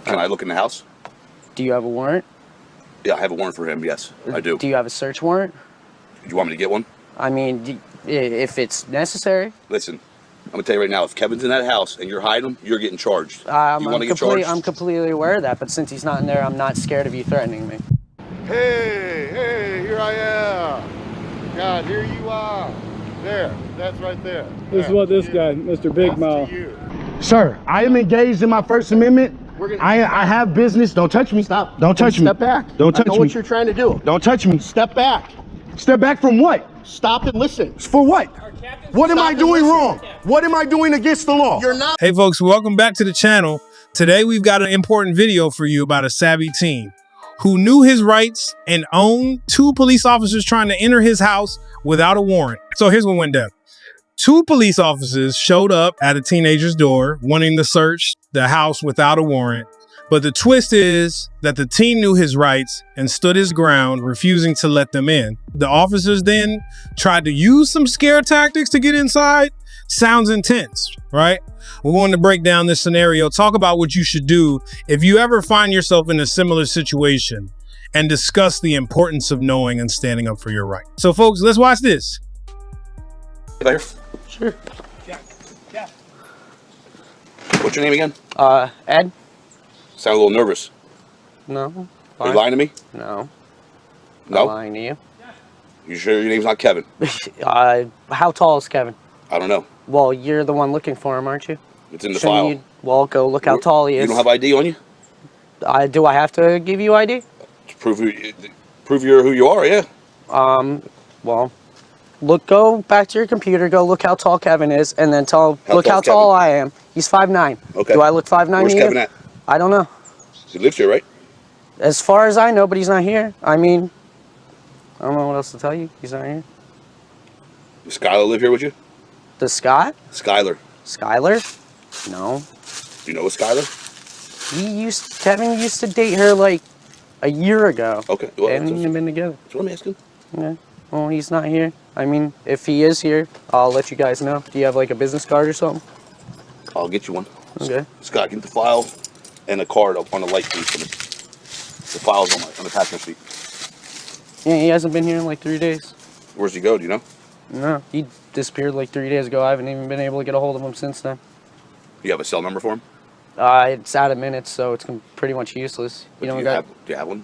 Can I look in the house? Do you have a warrant? Yeah, I have a warrant for him, yes, I do. Do you have a search warrant? Do you want me to get one? I mean, if it's necessary. Listen, I'm going to tell you right now, if Kevin's in that house and you're hiding him, you're getting charged. You want to get charged? I'm completely aware of that, but since he's not in there, I'm not scared of you threatening me. Hey, here I am. God, here you are. There, that's right there. This is what this guy, Mr. Big Mouth. Sir, I am engaged in my First Amendment. I have business. Don't touch me. Stop. Don't touch me. Step back. Don't touch I know me. what you're trying to do. Don't touch me. Step back. Step back from what? Stop and listen. For what? What am I doing wrong? What am I doing against the law? You're not. Hey folks, welcome back to the channel. Today we've got an important video for you about a savvy teen who knew his rights and owned two police officers trying to enter his house without a warrant. So here's what went down. Two police officers showed up at a teenager's door wanting to search the house without a warrant. But the twist is that the teen knew his rights and stood his ground, refusing to let them in. The officers then tried to use some scare tactics to get inside. Sounds intense, right? We're going to break down this scenario, talk about what you should do if you ever find yourself in a similar situation, and discuss the importance of knowing and standing up for your right. So folks, let's watch this. There. Sure. Yeah. What's your name again? Ed? Sound a little nervous. No. Are you lying to me? No. No? I'm lying to you. You sure your name's not Kevin? How tall is Kevin? I don't know. Well, you're the one looking for him, aren't you? It's in the Shouldn't file. you, well, go look how tall he is. You don't have ID on you? Do I have to give you ID? To prove you're who you are, yeah. Well, go back to your computer, go look how tall Kevin is, and then look how tall I am. He's 5'9". Okay. Do I look 5'9" Where's to you? Kevin at? I don't know. He lives here, right? As far as I know, but he's not here. I mean, I don't know what else to tell you. He's not here. Does Skylar live here with you? Does Scott? Skylar. Skylar? No. Do you know a Skylar? Kevin used to date her like a year ago. Okay. Well, They haven't even been together. that's what I'm asking. Yeah. Well, he's not here. I mean, if he is here, I'll let you guys know. Do you have like a business card or something? I'll get you one. Okay. Scott, get the file and a card up on the light, please, for me. The file's on the passenger seat. Yeah, he hasn't been here in like 3 days. Where's he go, do you know? No, he disappeared like 3 days ago. I haven't even been able to get a hold of him since then. You have a cell number for him? It's out of minutes, so it's pretty much useless. Do you have one?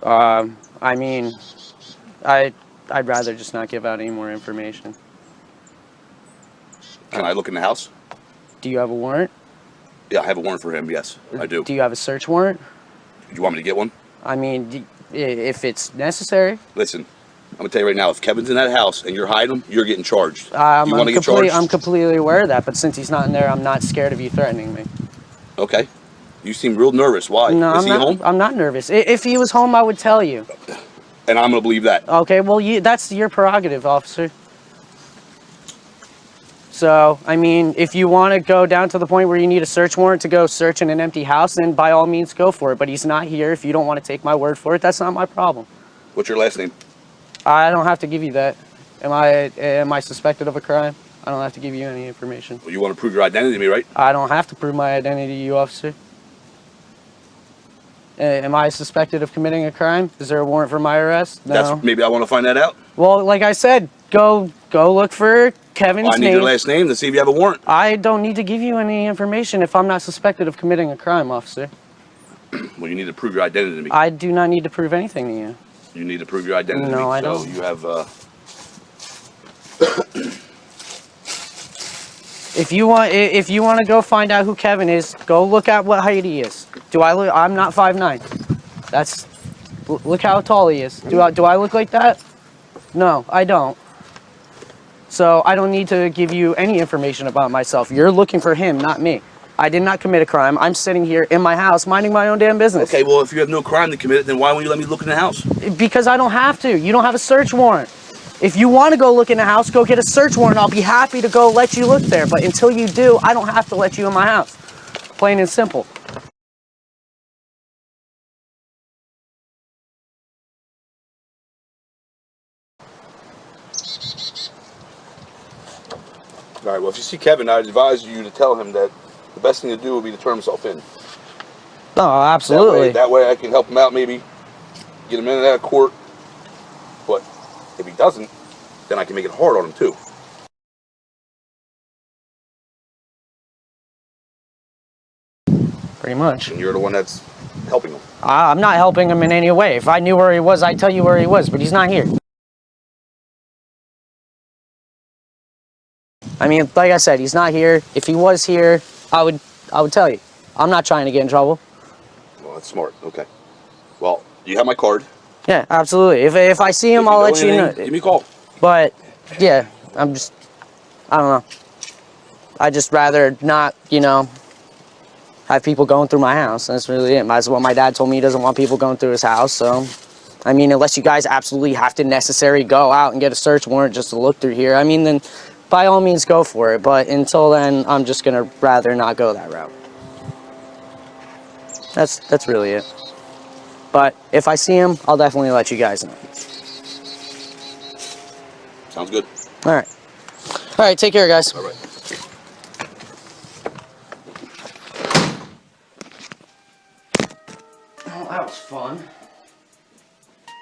I mean, I'd rather just not give out any more information. Can I look in the house? Do you have a warrant? Yeah, I have a warrant for him, yes, I do. Do you have a search warrant? Do you want me to get one? I mean, if it's necessary. Listen, I'm going to tell you right now, if Kevin's in that house and you're hiding him, you're getting charged. I'm you want to get charged? I'm completely aware of that, but since he's not in there, I'm not scared of you threatening me. Okay. You seem real nervous. Why? No, Is he home? I'm not nervous. If he was home, I would tell you. And I'm going to believe that. Okay, well, that's your prerogative, officer. So, I mean, if you want to go down to the point where you need a search warrant to go search in an empty house, then by all means go for it. But he's not here. If you don't want to take my word for it, that's not my problem. What's your last name? I don't have to give you that. Am I suspected of a crime? I don't have to give you any information. Well, you want to prove your identity to me, right? I don't have to prove my identity to you, officer. Am I suspected of committing a crime? Is there a warrant for my arrest? No. Maybe I want to find that out. Well, like I said, go look for Kevin's I need your last name to see if you have a warrant. I don't need to give you any information if I'm not suspected of committing a crime, officer. Well, you need to prove your identity to me. I do not need to prove anything to you. You need to prove your identity to me. No, I don't. So you have, If you want to go find out who Kevin is, go look at what height he is. I'm not 5'9". Look how tall he is. Do I look like that? No, I don't. So I don't need to give you any information about myself. You're looking for him, not me. I did not commit a crime. I'm sitting here in my house minding my own damn business. Okay, well, if you have no crime to commit, then why won't you let me look in the house? Because I don't have to. You don't have a search warrant. If you want to go look in the house, go get a search warrant. I'll be happy to go let you look there. But until you do, I don't have to let you in my house. Plain and simple. All right, well, if you see Kevin, I'd advise you to tell him that the best thing to do would be to turn himself in. Oh, absolutely. That way I can help him out, maybe get him in and out of court. But if he doesn't, then I can make it hard on him too. Pretty much. And you're the one that's helping him. I'm not helping him in any way. If I knew where he was, I'd tell you where he was, but he's not here. I mean, like I said, he's not here. If he was here, I would tell you. I'm not trying to get in trouble. Well, that's smart. Okay. Well, you have my card. Yeah, absolutely. If I see him, I'll let you know. Give me a call. But yeah, I don't know. I just rather not, have people going through my house. That's really it. That's what my dad told me. He doesn't want people going through his house. So, I mean, unless you guys absolutely have to necessarily go out and get a search warrant just to look through here, I mean, then by all means go for it. But until then, I'm just gonna rather not go that route. That's really it. But if I see him, I'll definitely let you guys know. Sounds good. All right. All right. Take care, guys. All right. Oh, that was fun.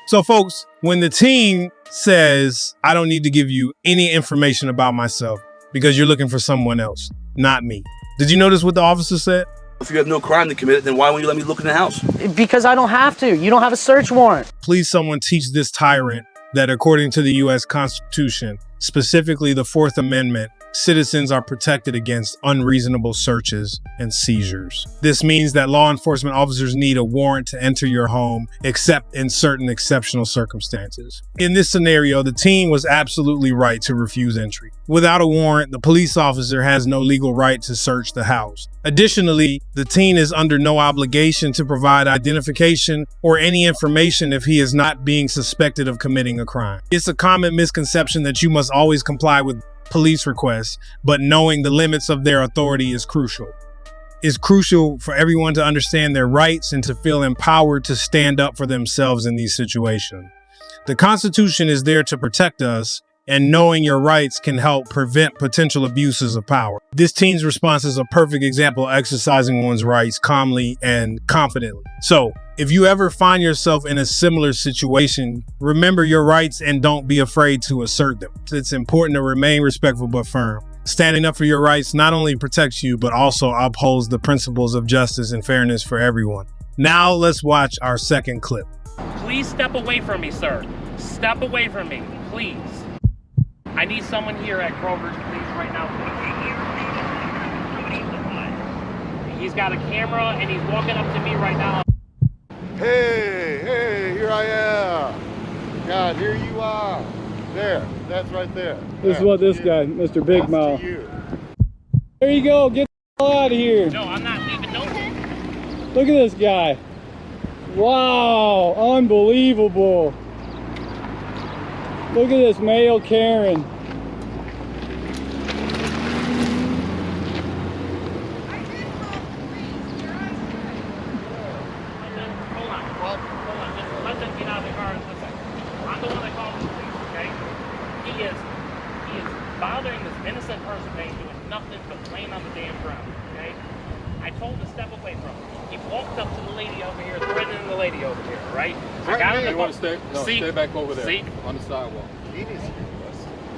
So, folks, when the team says, I don't need to give you any information about myself because you're looking for someone else, not me. Did you notice what the officer said? If you have no crime to commit, then why won't you let me look in the house? Because I don't have to. You don't have a search warrant. Please someone teach this tyrant that according to the U.S. Constitution, specifically the Fourth Amendment, citizens are protected against unreasonable searches and seizures. This means that law enforcement officers need a warrant to enter your home, except in certain exceptional circumstances. In this scenario, the team was absolutely right to refuse entry. Without a warrant, the police officer has no legal right to search the house. Additionally, the teen is under no obligation to provide identification or any information if he is not being suspected of committing a crime. It's a common misconception that you must always comply with police requests, but knowing the limits of their authority is crucial. It's crucial for everyone to understand their rights and to feel empowered to stand up for themselves in these situations. The Constitution is there to protect us, and knowing your rights can help prevent potential abuses of power. This teen's response is a perfect example of exercising one's rights calmly and confidently. So, if you ever find yourself in a similar situation, remember your rights and don't be afraid to assert them. It's important to remain respectful but firm. Standing up for your rights not only protects you, but also upholds the principles of justice and fairness for everyone. Now let's watch our second clip. Please step away from me, sir. Step away from me, please. I need someone here at Kroger's, please, right now. He's got a camera and he's walking up to me right now. Hey, here I am. God, here you are. There, that's right there. This is what this guy, Mr. Big Mouth. There you go, get the hell out of here. No, I'm not leaving, no. Look at this guy. Wow, unbelievable. Look at this male Karen. Hold on. Let them get out of the car. Listen, I'm the one that called the police, okay? He is bothering this innocent person that ain't doing nothing but laying on the damn ground, okay? I told him to step away from him. He walked up to the lady over here, threatening the lady over here, right? I got him. You want to stay? No, stay back over there. See? On the sidewalk.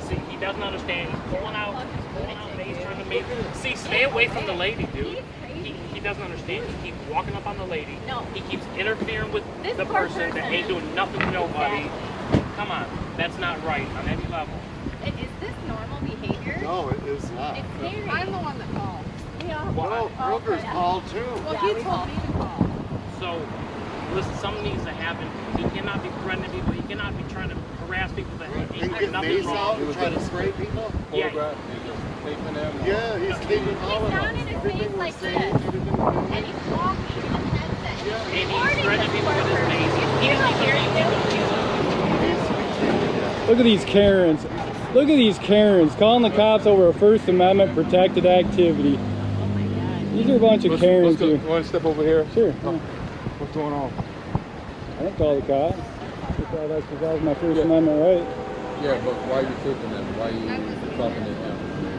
See, he doesn't understand. He's pulling out he's trying to make. See, stay away from the lady, dude. He doesn't understand. He keeps walking up on the lady. No. He keeps interfering with the person that ain't doing nothing to nobody. Come on, that's not right on any level. Is this normal behavior? No, it is not. It's scary. I'm the one that called. Yeah. Well, Kroger's called too. Well, he told me to call. So, listen, something needs to happen. He cannot be threatening people. He cannot be trying to harass people that ain't And doing get nothing mace wrong. out and try to spray people? Yeah. Photograph and just taping them. Yeah, he's taking all of He's them. down in his Everything face we're like saying, this. everything we're doing. And he's walking in his headset. Yeah. And he's threatening people with his face. He You're not hearing him? Look at these Karens. Look at these Karens calling the cops over a First Amendment protected activity. Oh my God. These are a bunch of Karens here. You want to step over here? Sure. What's going on? I don't call the cops. That's because that was my First Amendment right. Yeah, but why are you taping them? Why are you talking to him?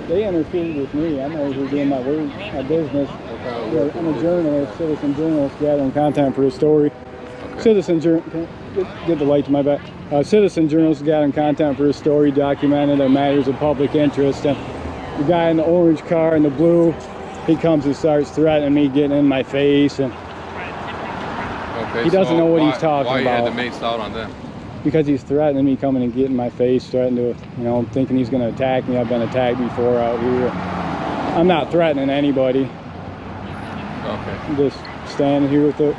They interfered with me. I'm over here doing my work, my business. I'm a journalist, citizen journalist, gathering content for a story. Citizen journalist, get the light to my back. Citizen journalist gathering content for a story, documenting the matters of public interest. And the guy in the orange car and the blue, he comes and starts threatening me, getting in my face, and he doesn't know what he's talking about. Why you had the mace out on them? Because he's threatening me, coming and getting in my face, threatening to, you know, thinking he's going to attack me. I've been attacked before out here. I'm not threatening anybody. Okay. I'm just standing here with the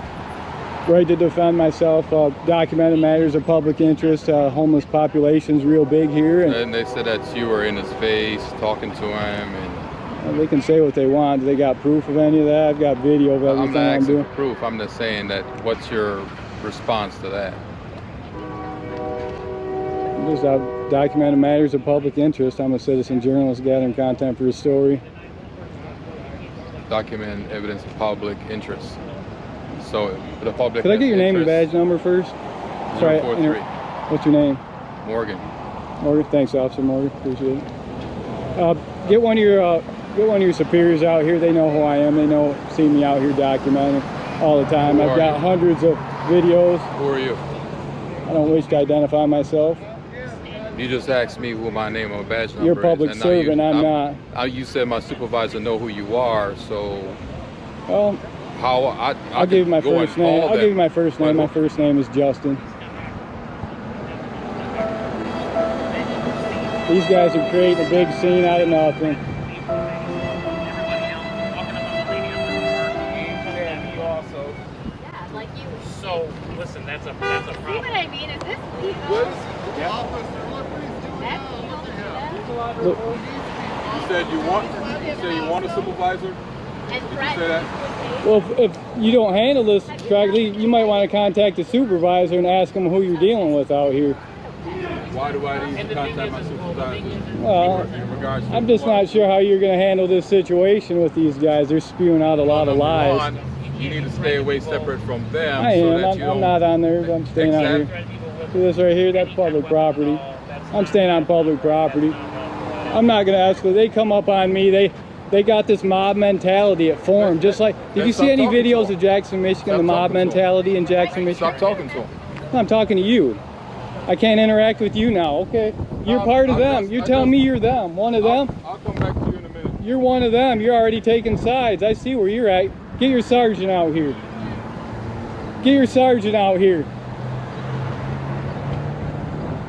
right to defend myself. Documented matters of public interest. Homeless population's real big here. And they said that you were in his face, talking to him, and they can say what they want. They got proof of any of that? I've got video of everything I'm not I'm asking doing. for proof. I'm just saying that. What's your response to that? Just documented matters of public interest. I'm a citizen journalist gathering content for a story. Document evidence of public interest. So the public. Could I get your name and badge number first? Sorry, 043. What's your name? Morgan. Morgan. Thanks, Officer Morgan. Appreciate it. Get one of your superiors out here. They know who I am. They know, see me out here documenting all the time. I've got hundreds of videos. Who are you? I don't wish to identify myself. You just asked me who my name or badge number is. You're a public servant. I'm not. You said my supervisor know who you are, so. Well, how I'll give you my first name. I'll give you my first name. My first name is Justin. These guys are creating a big scene out of nothing. Yeah, like you. So, listen, that's a problem. See what I mean? Is this legal? That's legal to do that? Look, You said you want a supervisor? And Did you say that? well, if you don't handle this correctly, you might want to contact the supervisor and ask them who you're dealing with out here. Why do I need to contact my supervisor? Well, In regards to I'm just what? not sure how you're going to handle this situation with these guys. They're spewing out a lot of Number lies. one, you need to stay away separate from them. I so am. that you I'm don't. not on there. I'm staying out here. See this right here? That's public property. I'm staying on public property. I'm not going to escalate. They come up on me. They got this mob mentality at form. Just like, did you see any videos of Jackson, Michigan, the mob mentality in Jackson, Michigan? Stop talking to him. I'm talking to you. I can't interact with you now, okay? You're part of them. You're telling me you're them. One of them? I'll come back to you in a minute. You're one of them. You're already taking sides. I see where you're at. Get your sergeant out here. Get your sergeant out here.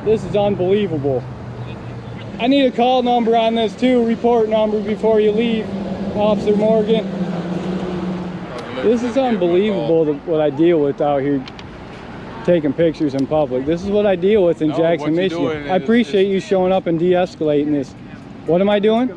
This is unbelievable. I need a call number on this too, report number before you leave, Officer Morgan. This is unbelievable what I deal with out here taking pictures in public. This is what I deal with in Jackson, Michigan. I appreciate you showing up and de-escalating this. What am I doing?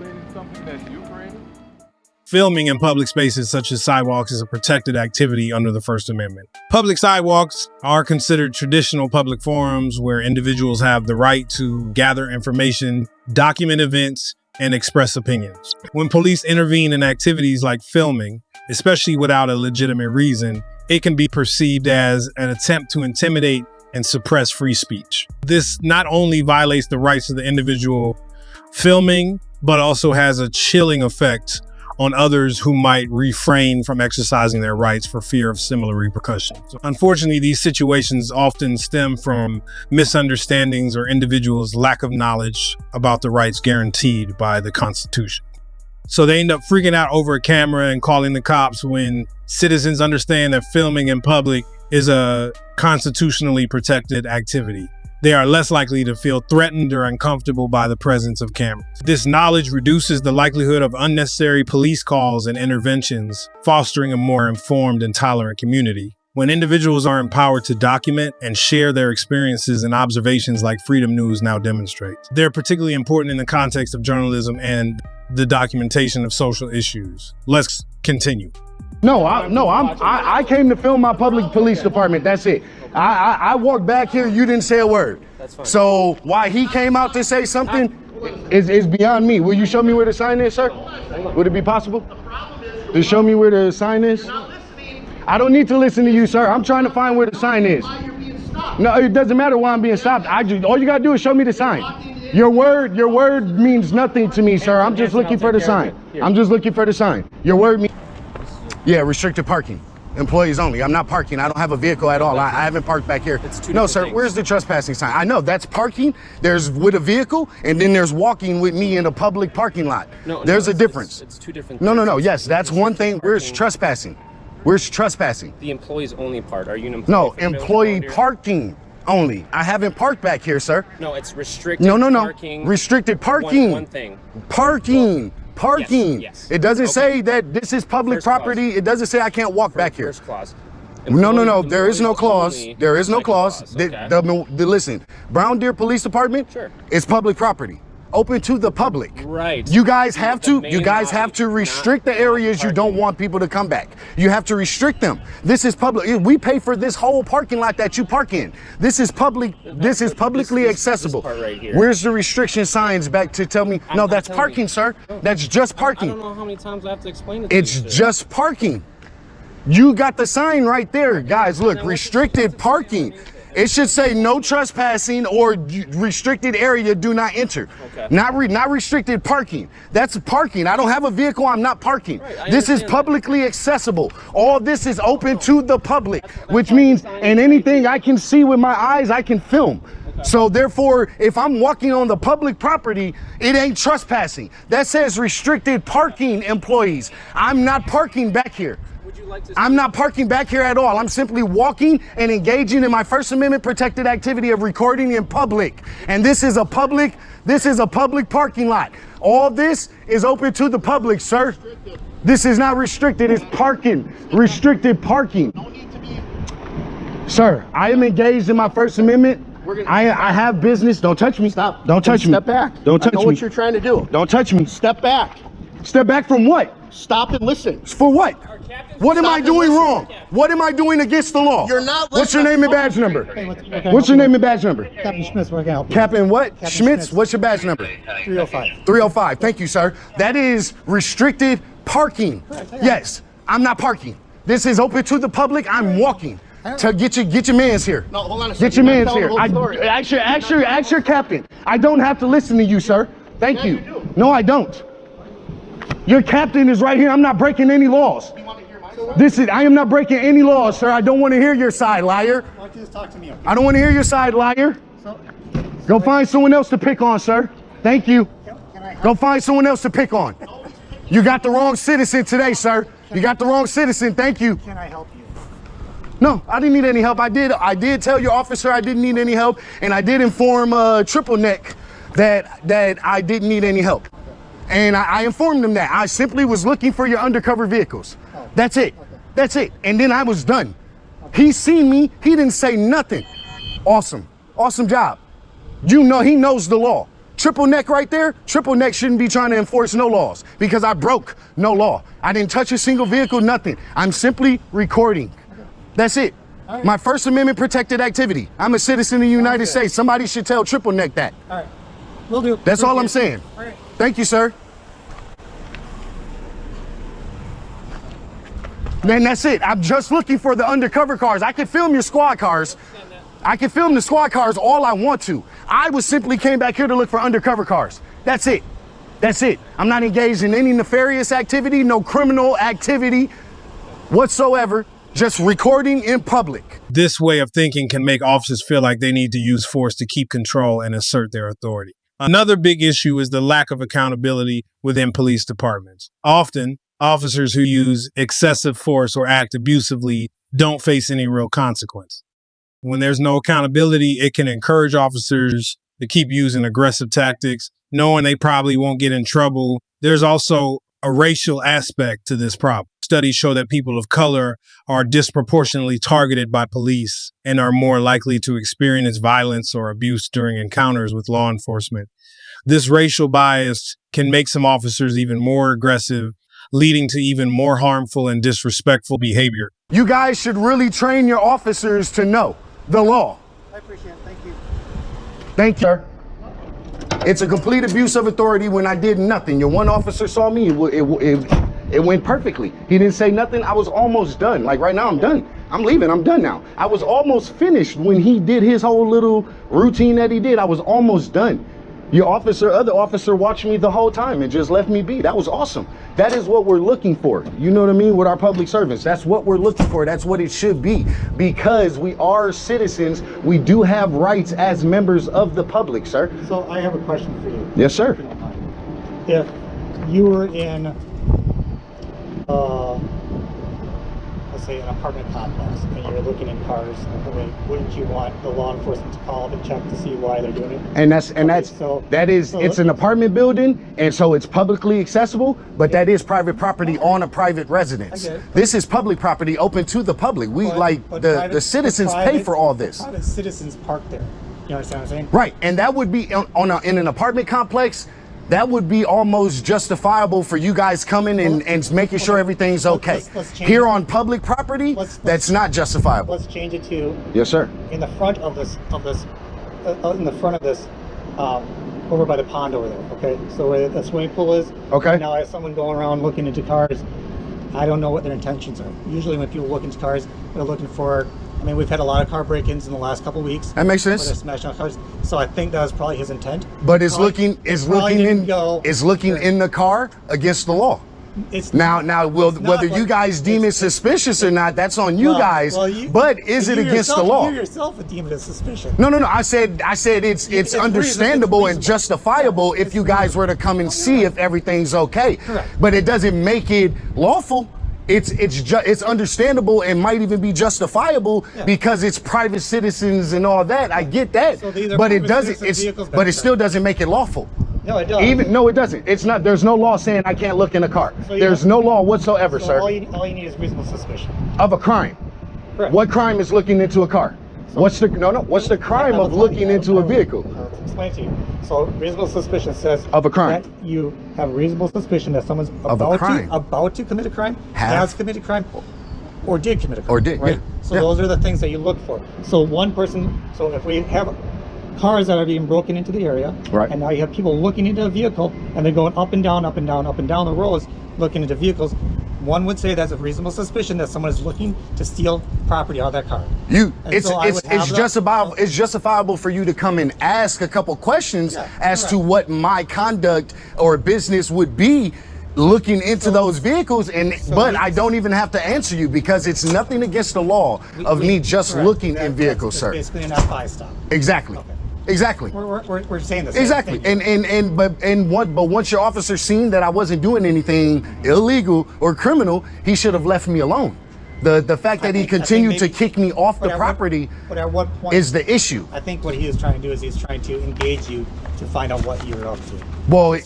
Filming in public spaces such as sidewalks is a protected activity under the First Amendment. Public sidewalks are considered traditional public forums where individuals have the right to gather information, document events, and express opinions. When police intervene in activities like filming, especially without a legitimate reason, it can be perceived as an attempt to intimidate and suppress free speech. This not only violates the rights of the individual filming, but also has a chilling effect on others who might refrain from exercising their rights for fear of similar repercussions. Unfortunately, these situations often stem from misunderstandings or individuals' lack of knowledge about the rights guaranteed by the Constitution. So they end up freaking out over a camera and calling the cops when citizens understand that filming in public is a constitutionally protected activity. They are less likely to feel threatened or uncomfortable by the presence of cameras. This knowledge reduces the likelihood of unnecessary police calls and interventions, fostering a more informed and tolerant community. When individuals are empowered to document and share their experiences and observations like Freedom News now demonstrates, they're particularly important in the context of journalism and the documentation of social issues. Let's continue. I came to film my public police department. That's it. I walked back here. You didn't say a word. That's fine. So why he came out to say something is beyond me. Will you show me where the sign is, sir? Would it be possible to show me where the sign is? I don't need to listen to you, sir. I'm trying to find where the sign is. No, it doesn't matter why I'm being stopped. All you gotta do is show me the sign. Your word means nothing to me, sir. I'm just looking for the sign. I'm just looking for the sign. Your word means, yeah, restricted parking. Employees only. I'm not parking. I don't have a vehicle at all. I haven't parked back here. No, sir. Where's the trespassing sign? I know that's parking. There's with a vehicle, and then there's walking with me in a public parking lot. There's a difference. It's two different things. No. Yes, that's one thing. Where's trespassing? Where's trespassing? The employees only part. Are you an employee? No, employee parking only. I haven't parked back here, sir. No, it's restricted. No. Parking. Restricted parking. One thing. Parking. Yes. It doesn't say that this is public property. It doesn't say I can't walk back here. First clause. No. There is no clause. There is no clause. Okay. Listen, Brown Deer Police Department is public property, open to the public. Right. You guys have to. You guys have to restrict the areas you don't want people to come back. You have to restrict them. This is public. We pay for this whole parking lot that you park in. This is public. This is publicly accessible. This part right here. Where's the restriction signs back to tell me? No, that's parking, sir. That's just parking. I don't know how many times I have to explain it. It's just parking. You got the sign right there, guys. Look, restricted parking. It should say no trespassing or restricted area, do not enter. Okay. Not restricted parking. That's parking. I don't have a vehicle, I'm not parking. This is publicly accessible. All this is open to the public, which means, and anything I can see with my eyes, I can film. So therefore, if I'm walking on the public property, it ain't trespassing. That says restricted parking, employees. I'm not parking back here. I'm not parking back here at all. I'm simply walking and engaging in my First Amendment protected activity of recording in public. And this is a public parking lot. All this is open to the public, sir. This is not restricted, it's parking, restricted parking. Sir, I am engaged in my First Amendment. I have business. Don't touch me. Stop. Don't touch me. Step back. Don't touch me. I know what you're trying to do. Don't touch me. Step back. Step back from what? Stop and listen. For what? What am I doing wrong? What am I doing against the law? You're not. What's your name and badge number? What's your name and badge number? Captain Schmitz, what can I help you? Captain what? Captain Schmitz? Schmitz. What's your badge number? 305. 305. Thank you, sir. That is restricted parking. Yes, I'm not parking. This is open to the public. I'm walking. To get your man's here. No, hold on a second. Get your man's here. Ask your captain. I don't have to listen to you, sir. Thank you. You do. No, I don't. Your captain is right here. I'm not breaking any laws. You want to hear my side? I am not breaking any laws, sir. I don't want to hear your side, liar. Why don't you just talk to me? Okay? I don't want to hear your side, liar. Go find someone else to pick on, sir. Thank you. Go find someone else to pick on. You got the wrong citizen today, sir. You got the wrong citizen. Thank you. Can I help you? No, I didn't need any help. I did tell your officer I didn't need any help, and I did inform Triple Neck that I didn't need any help. And I informed them that. I simply was looking for your undercover vehicles. That's it. That's it. And then I was done. He seen me. He didn't say nothing. Awesome. Awesome job. You know, he knows the law. Triple Neck right there, Triple Neck shouldn't be trying to enforce no laws because I broke no law. I didn't touch a single vehicle, nothing. I'm simply recording. That's it. Right. My First Amendment protected activity. I'm a citizen of the United States. Somebody should tell Triple Neck that. All right. We'll do it. That's all I'm saying. All right. Thank you, sir. Then that's it. I'm just looking for the undercover cars. I can film your squad cars. I can film the squad cars all I want to. I was simply came back here to look for undercover cars. That's it. That's it. I'm not engaged in any nefarious activity, no criminal activity whatsoever. Just recording in public. This way of thinking can make officers feel like they need to use force to keep control and assert their authority. Another big issue is the lack of accountability within police departments. Often, officers who use excessive force or act abusively don't face any real consequence. When there's no accountability, it can encourage officers to keep using aggressive tactics, knowing they probably won't get in trouble. There's also a racial aspect to this problem. Studies show that people of color are disproportionately targeted by police and are more likely to experience violence or abuse during encounters with law enforcement. This racial bias can make some officers even more aggressive, leading to even more harmful and disrespectful behavior. You guys should really train your officers to know the law. I appreciate it. Thank you. Thank you, sir. It's a complete abuse of authority when I did nothing. Your one officer saw me, it went perfectly. He didn't say nothing. I was almost done. Like right now, I'm done. I'm leaving. I'm done now. I was almost finished when he did his whole little routine that he did. I was almost done. Your other officer watched me the whole time and just left me be. That was awesome. That is what we're looking for. You know what I mean? With our public servants, that's what we're looking for. That's what it should be, because we are citizens. We do have rights as members of the public, sir. So I have a question for you. Yes, sir. If you were in, let's say an apartment complex, and you're looking in cars, wouldn't you want the law enforcement to call up and check to see why they're doing it? And it's an apartment building, and so it's publicly accessible, but that is private property on a private residence. This is public property open to the public. The citizens pay for all this. Private citizens park there. You understand what I'm saying? Right, and that would be in an apartment complex. That would be almost justifiable for you guys coming and making sure everyth's okay. Here on public property, that's not justifiable. Let's change it to, yes, sir. In the front of this, over by the pond over there. Okay, so where the swimming pool is. Okay. Now I have someone going around looking into cars. I don't know what their intentions are. Usually when people look into cars, they're looking for. I mean, we've had a lot of car break-ins in the last couple of weeks. That makes sense. Where they're smashing on cars. So I think that was probably his intent. But it's looking in the car against the law. Whether you guys deem it suspicious or not, that's on you guys. But is it against the law? You yourself would deem it as suspicious. No. I said it's understandable and justifiable if you guys were to come and see if everything's okay. Correct. But it doesn't make it lawful. It's understandable and might even be justifiable because it's private citizens and all that. I get that, but it doesn't. But it still doesn't make it lawful. No, it does. No, it doesn't. It's not. There's no law saying I can't look in a car. There's no law whatsoever, sir. All you need is reasonable suspicion of a crime. Correct. What crime is looking into a car? What's the crime of looking into a vehicle? I'll explain to you. So reasonable suspicion says of a crime. That you have reasonable suspicion that someone's about to commit a crime, has committed a crime, or did commit a crime. Right? So those are the things that you look for. So if we have cars that are being broken into the area, right, and now you have people looking into a vehicle and they're going up and down, up and down, up and down the roads looking into vehicles, one would say that's a reasonable suspicion that someone is looking to steal property out of that car. It's justifiable for you to come and ask a couple questions as to what my conduct or business would be looking into those vehicles, but I don't even have to answer you because it's nothing against the law of me just looking in vehicles, sir. Basically an F5 stop. Exactly. Okay. Exactly. We're saying this. Exactly. But once your officer seen that I wasn't doing anything illegal or criminal, he should have left me alone. The fact that he continued to kick me off the property is the issue. I think what he is trying to do is he's trying to engage you to find out what you're up to. Well,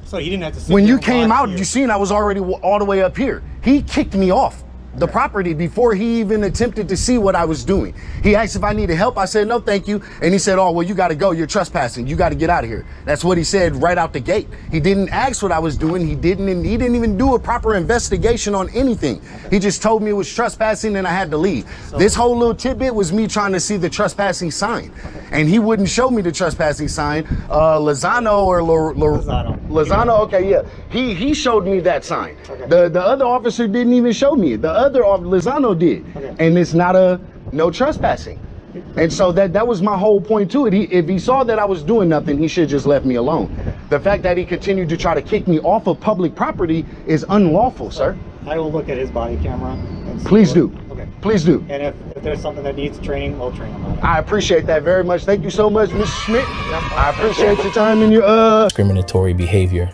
so he didn't have to sit when there you and came watch out, you. you seen I was already all the way up here. He kicked me off the property before he even attempted to see what I was doing. He asked if I needed help. I said, no, thank you. And he said, oh, well, you got to go. You're trespassing. You got to get out of here. That's what he said right out the gate. He didn't ask what I was doing. He didn't even do a proper investigation on anything. He just told me it was trespassing and I had to leave. This whole little tidbit was me trying to see the trespassing sign. And he wouldn't show me the trespassing sign. Lozano, okay, yeah. He showed me that sign. The other officer didn't even show me it. The other Lozano did. And it's not no trespassing. And so that was my whole point to it. If he saw that I was doing nothing, he should just left me alone. The fact that he continued to try to kick me off of public property is unlawful, sir. I will look at his body camera. And Please do. Okay. Please do. And if there's something that needs training, we'll train him on it. I appreciate that very much. Thank you so much, Mr. Schmidt. I appreciate your time and your discriminatory behavior.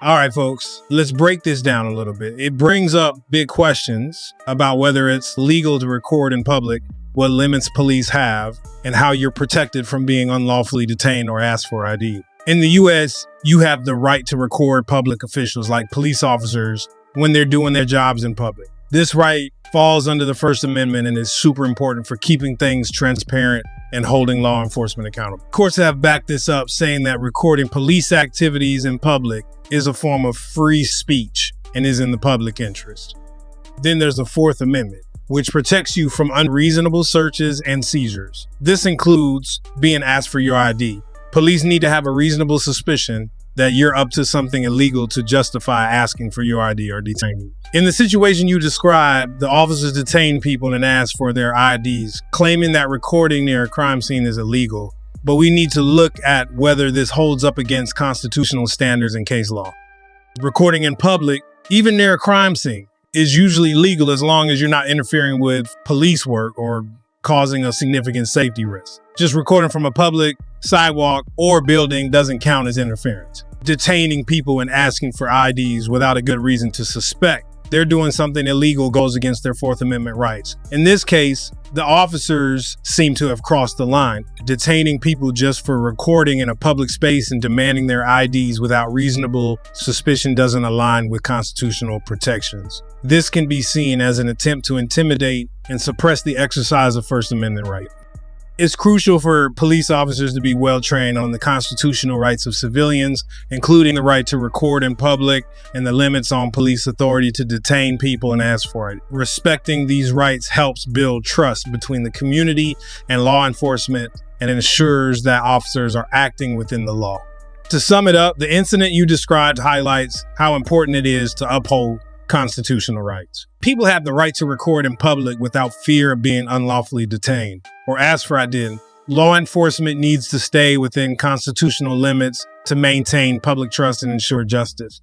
All right, folks, let's break this down a little bit. It brings up big questions about whether it's legal to record in public, what limits police have, and how you're protected from being unlawfully detained or asked for ID. In the US, you have the right to record public officials like police officers when they're doing their jobs in public. This right falls under the First Amendment and is super important for keeping things transparent and holding law enforcement accountable. Courts have backed this up, saying that recording police activities in public is a form of free speech and is in the public interest. Then there's the Fourth Amendment, which protects you from unreasonable searches and seizures. This includes being asked for your ID. Police need to have a reasonable suspicion that you're up to something illegal to justify asking for your ID or detaining you. In the situation you described, the officers detained people and asked for their IDs, claiming that recording near a crime scene is illegal but we need to look at whether this holds up against constitutional standards and case law. Recording in public, even near a crime scene, is usually legal as long as you're not interfering with police work or causing a significant safety risk. Just recording from a public sidewalk or building doesn't count as interference. Detaining people and asking for IDs without a good reason to suspect they're doing something illegal goes against their Fourth Amendment rights. In this case, the officers seem to have crossed the line, detaining people just for recording in a public space and demanding their IDs without reasonable suspicion doesn't align with constitutional protections. This can be seen as an attempt to intimidate and suppress the exercise of First Amendment rights. It's crucial for police officers to be well trained on the constitutional rights of civilians, including the right to record in public and the limits on police authority to detain people and ask for it. Respecting these rights helps build trust between the community and law enforcement and ensures that officers are acting within the law. To sum it up, the incident you described highlights how important it is to uphold constitutional rights. People have the right to record in public without fear of being unlawfully detained or ask for ID. Law enforcement needs to stay within constitutional limits to maintain public trust and ensure justice.